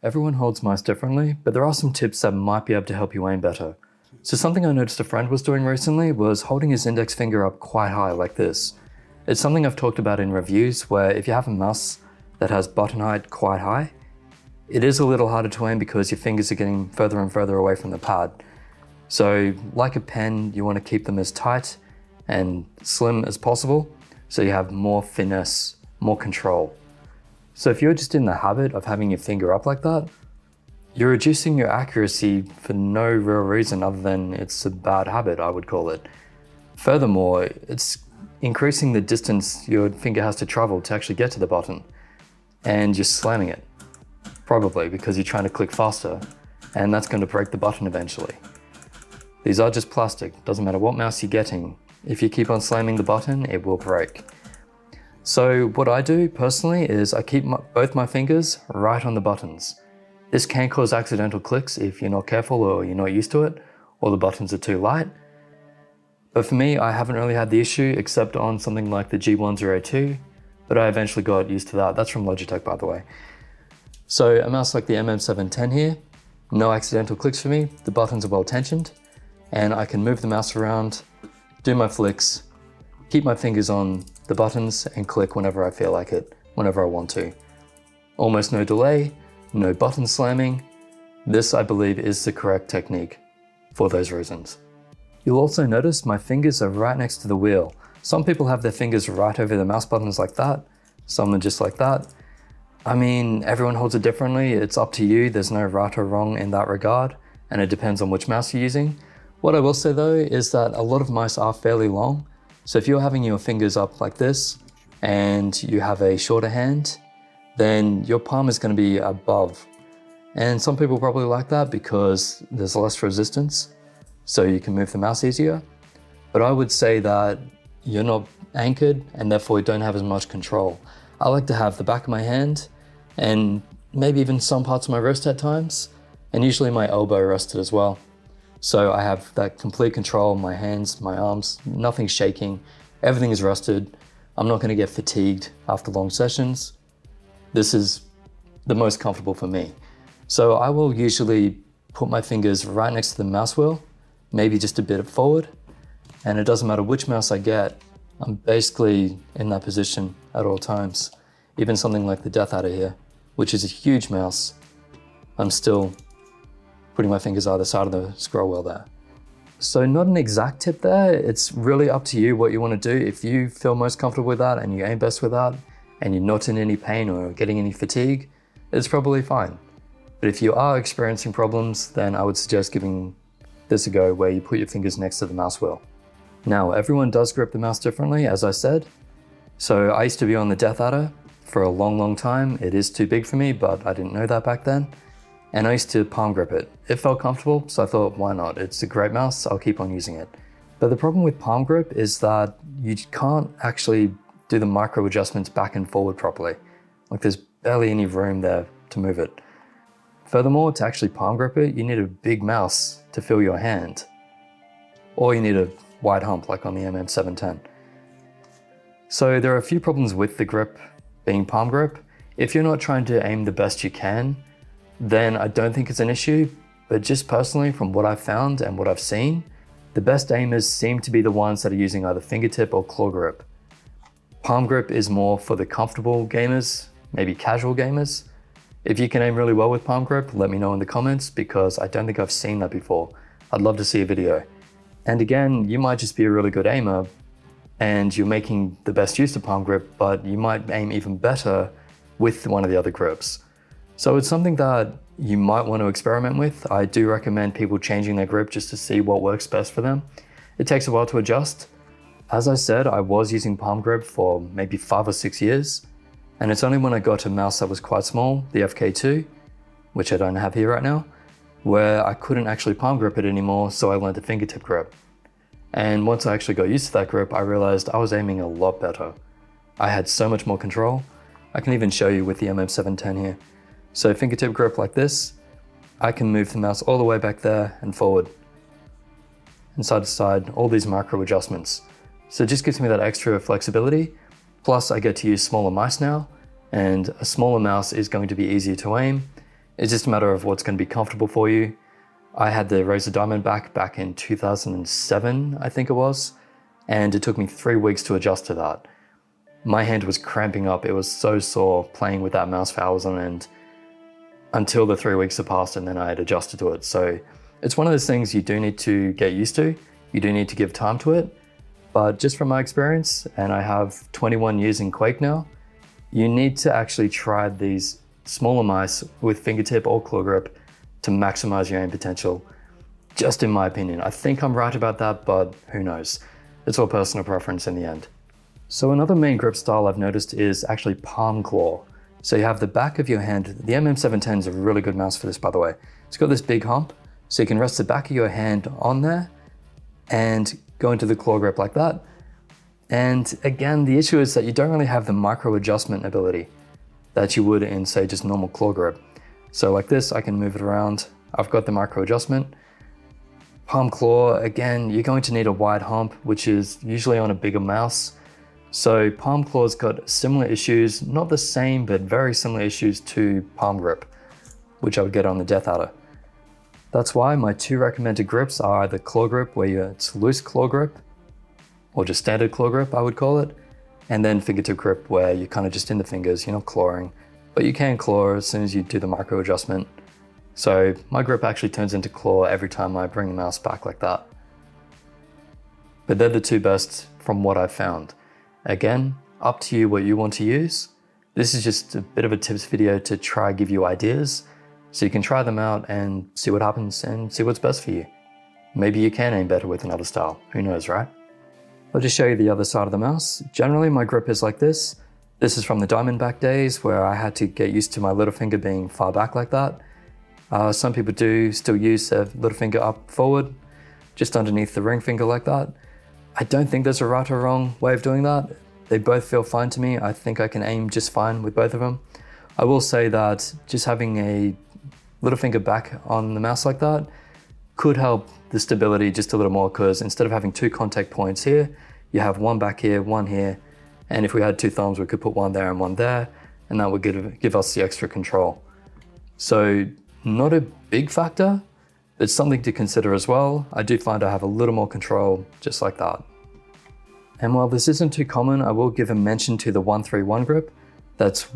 Everyone holds mice differently, but there are some tips that might be able to help you aim better. So something I noticed a friend was doing recently was holding his index finger up quite high like this. It's something I've talked about in reviews where if you have a mouse that has button height quite high, it is a little harder to aim because your fingers are getting further and further away from the pad. So like a pen, you want to keep them as tight and slim as possible so you have more finesse, more control. So if you're just in the habit of having your finger up like that, you're reducing your accuracy for no real reason other than it's a bad habit, I would call it. Furthermore, it's increasing the distance your finger has to travel to actually get to the button, and you're slamming it, probably because you're trying to click faster, and that's going to break the button eventually. These are just plastic, doesn't matter what mouse you're getting. If you keep on slamming the button, it will break. So what I do personally is I keep both my fingers right on the buttons. This can cause accidental clicks if you're not careful or you're not used to it, or the buttons are too light. But for me, I haven't really had the issue except on something like the G102, but I eventually got used to that. That's from Logitech, by the way. So a mouse like the MM710 here, no accidental clicks for me. The buttons are well tensioned, and I can move the mouse around, do my flicks, keep my fingers on the buttons and click whenever I feel like it, whenever I want to. Almost no delay, no button slamming. This, I believe, is the correct technique for those reasons. You'll also notice my fingers are right next to the wheel. Some people have their fingers right over the mouse buttons like that, some are just like that. I mean, everyone holds it differently. It's up to you. There's no right or wrong in that regard, and it depends on which mouse you're using. What I will say though is that a lot of mice are fairly long. So if you're having your fingers up like this and you have a shorter hand, then your palm is going to be above. And some people probably like that because there's less resistance, so you can move the mouse easier. But I would say that you're not anchored and therefore you don't have as much control. I like to have the back of my hand and maybe even some parts of my wrist at times, and usually my elbow rested as well. So I have that complete control, my hands, my arms, nothing's shaking, everything is rested. I'm not gonna get fatigued after long sessions. This is the most comfortable for me. So I will usually put my fingers right next to the mouse wheel, maybe just a bit forward, and it doesn't matter which mouse I get, I'm basically in that position at all times. Even something like the Death Adder here, which is a huge mouse, I'm still putting my fingers either side of the scroll wheel there. So not an exact tip there, it's really up to you what you want to do. If you feel most comfortable with that and you aim best with that, and you're not in any pain or getting any fatigue, it's probably fine. But if you are experiencing problems, then I would suggest giving this a go where you put your fingers next to the mouse wheel. Now, everyone does grip the mouse differently, as I said. So I used to be on the Death Adder for a long time. It is too big for me, but I didn't know that back then. And I used to palm grip it. It felt comfortable, so I thought, why not? It's a great mouse, I'll keep on using it. But the problem with palm grip is that you can't actually do the micro adjustments back and forward properly. Like there's barely any room there to move it. Furthermore, to actually palm grip it, you need a big mouse to fill your hand. Or you need a wide hump like on the MM710. So there are a few problems with the grip being palm grip. If you're not trying to aim the best you can, then I don't think it's an issue. But just personally, from what I've found and what I've seen, the best aimers seem to be the ones that are using either fingertip or claw grip. Palm grip is more for the comfortable gamers, maybe casual gamers. If you can aim really well with palm grip, let me know in the comments because I don't think I've seen that before. I'd love to see a video. And again, you might just be a really good aimer and you're making the best use of palm grip, but you might aim even better with one of the other grips. So it's something that you might want to experiment with. I do recommend people changing their grip just to see what works best for them. It takes a while to adjust. As I said, I was using palm grip for maybe 5 or 6 years. And it's only when I got a mouse that was quite small, the FK2, which I don't have here right now, where I couldn't actually palm grip it anymore, so I learned the fingertip grip. And once I actually got used to that grip, I realized I was aiming a lot better. I had so much more control. I can even show you with the MM710 here. So fingertip grip like this, I can move the mouse all the way back there and forward, and side to side, all these micro adjustments. So it just gives me that extra flexibility. Plus I get to use smaller mice now, and a smaller mouse is going to be easier to aim. It's just a matter of what's going to be comfortable for you. I had the Razer Diamondback back in 2007, I think it was, and it took me 3 weeks to adjust to that. My hand was cramping up. It was so sore playing with that mouse for hours on end until the 3 weeks had passed and then I had adjusted to it. So it's one of those things you do need to get used to. You do need to give time to it. But just from my experience, and I have 21 years in Quake now, you need to actually try these smaller mice with fingertip or claw grip to maximize your aim potential, just in my opinion. I think I'm right about that, but who knows? It's all personal preference in the end. So another main grip style I've noticed is actually palm claw. So you have the back of your hand. The MM710 is a really good mouse for this, by the way. It's got this big hump, so you can rest the back of your hand on there and go into the claw grip like that. And again, the issue is that you don't really have the micro adjustment ability that you would in, say, just normal claw grip. So like this, I can move it around. I've got the micro adjustment. Palm claw, again, you're going to need a wide hump, which is usually on a bigger mouse. So palm claw's got similar issues, not the same, but very similar issues to palm grip, which I would get on the Death Adder. That's why my 2 recommended grips are either claw grip, where it's loose claw grip, or just standard claw grip, I would call it, and then fingertip grip, where you're kind of just in the fingers, you're not clawing, but you can claw as soon as you do the micro adjustment. So my grip actually turns into claw every time I bring the mouse back like that. But they're the 2 best from what I've found. Again, up to you what you want to use. This is just a bit of a tips video to try give you ideas, so you can try them out and see what happens and see what's best for you. Maybe you can aim better with another style, who knows, right? I'll just show you the other side of the mouse. Generally, my grip is like this. This is from the Diamondback days where I had to get used to my little finger being far back like that. Some people do still use their little finger up forward, just underneath the ring finger like that. I don't think there's a right or wrong way of doing that. They both feel fine to me. I think I can aim just fine with both of them. I will say that just having a little finger back on the mouse like that could help the stability just a little more, because instead of having 2 contact points here, you have one back here, one here, and if we had 2 thumbs, we could put one there and one there, and that would give us the extra control. So not a big factor, but something to consider as well. I do find I have a little more control just like that. And while this isn't too common, I will give a mention to the 1-3-1 grip. That's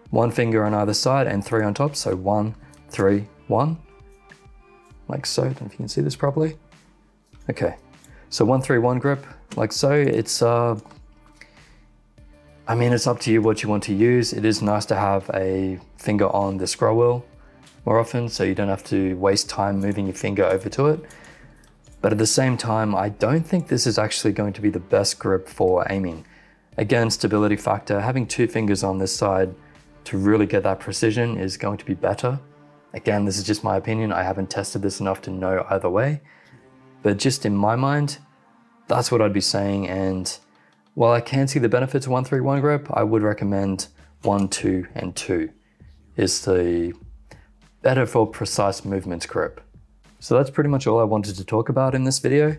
1 finger on either side and 3 on top, so 1, 3, 1. Like so, I don't know if you can see this properly. Okay, so 1-3-1 grip, like so. It's, I mean, it's up to you what you want to use. It is nice to have a finger on the scroll wheel more often, so you don't have to waste time moving your finger over to it. But at the same time, I don't think this is actually going to be the best grip for aiming. Again, stability factor, having 2 fingers on this side to really get that precision is going to be better. Again, this is just my opinion. I haven't tested this enough to know either way, but just in my mind, that's what I'd be saying. And while I can see the benefits of 1-3-1 grip, I would recommend 1, 2, and 2 is the better for precise movements grip. So that's pretty much all I wanted to talk about in this video.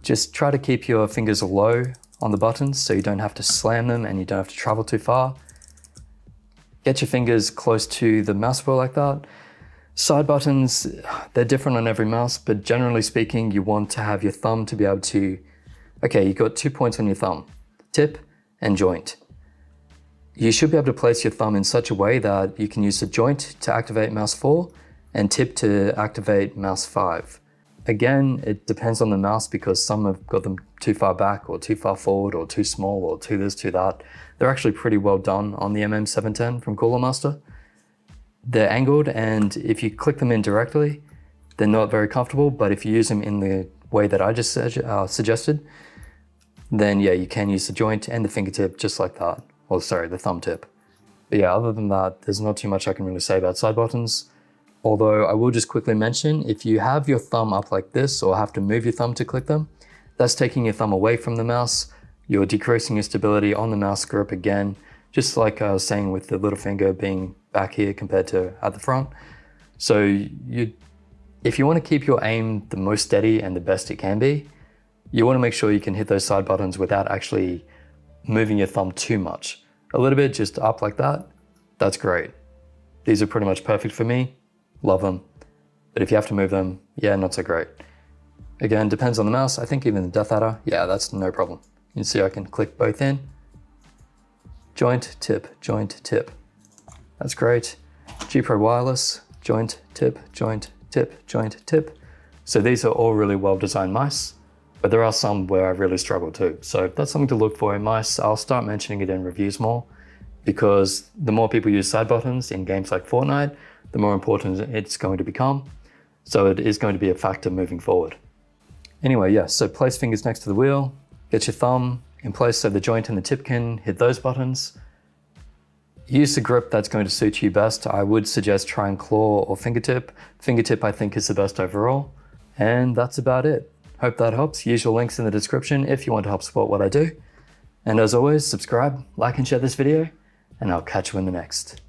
Just try to keep your fingers low on the buttons so you don't have to slam them and you don't have to travel too far. Get your fingers close to the mouse wheel like that. Side buttons, they're different on every mouse, but generally speaking, you want to have your thumb to be able to, okay, you've got 2 points on your thumb, tip and joint. You should be able to place your thumb in such a way that you can use the joint to activate mouse 4 and tip to activate mouse 5. Again, it depends on the mouse because some have got them too far back or too far forward or too small or too this, too that. They're actually pretty well done on the MM710 from Cooler Master. They're angled, and if you click them in directly, they're not very comfortable, but if you use them in the way that I just suggested, then yeah, you can use the joint and the fingertip just like that. Or sorry, the thumb tip. But yeah, other than that, there's not too much I can really say about side buttons. Although I will just quickly mention, if you have your thumb up like this or have to move your thumb to click them, that's taking your thumb away from the mouse. You're decreasing your stability on the mouse grip again, just like I was saying with the little finger being back here compared to at the front. So if you want to keep your aim the most steady and the best it can be, you want to make sure you can hit those side buttons without actually moving your thumb too much. A little bit just up like that, that's great. These are pretty much perfect for me. Love them. But if you have to move them, yeah, not so great. Again, depends on the mouse. I think even the Death Adder, yeah, that's no problem. You can see I can click both in. Joint, tip, joint, tip. That's great. G Pro Wireless, joint, tip, joint, tip, joint, tip. So these are all really well-designed mice, but there are some where I really struggle too. So that's something to look for in mice. I'll start mentioning it in reviews more, because the more people use side buttons in games like Fortnite, the more important it's going to become. So it is going to be a factor moving forward. Anyway, yeah, so place fingers next to the wheel, get your thumb in place so the joint and the tip can hit those buttons. Use the grip that's going to suit you best. I would suggest trying claw or fingertip. Fingertip I think is the best overall. And that's about it. Hope that helps. Usual links in the description if you want to help support what I do. And as always, subscribe, like and share this video, and I'll catch you in the next.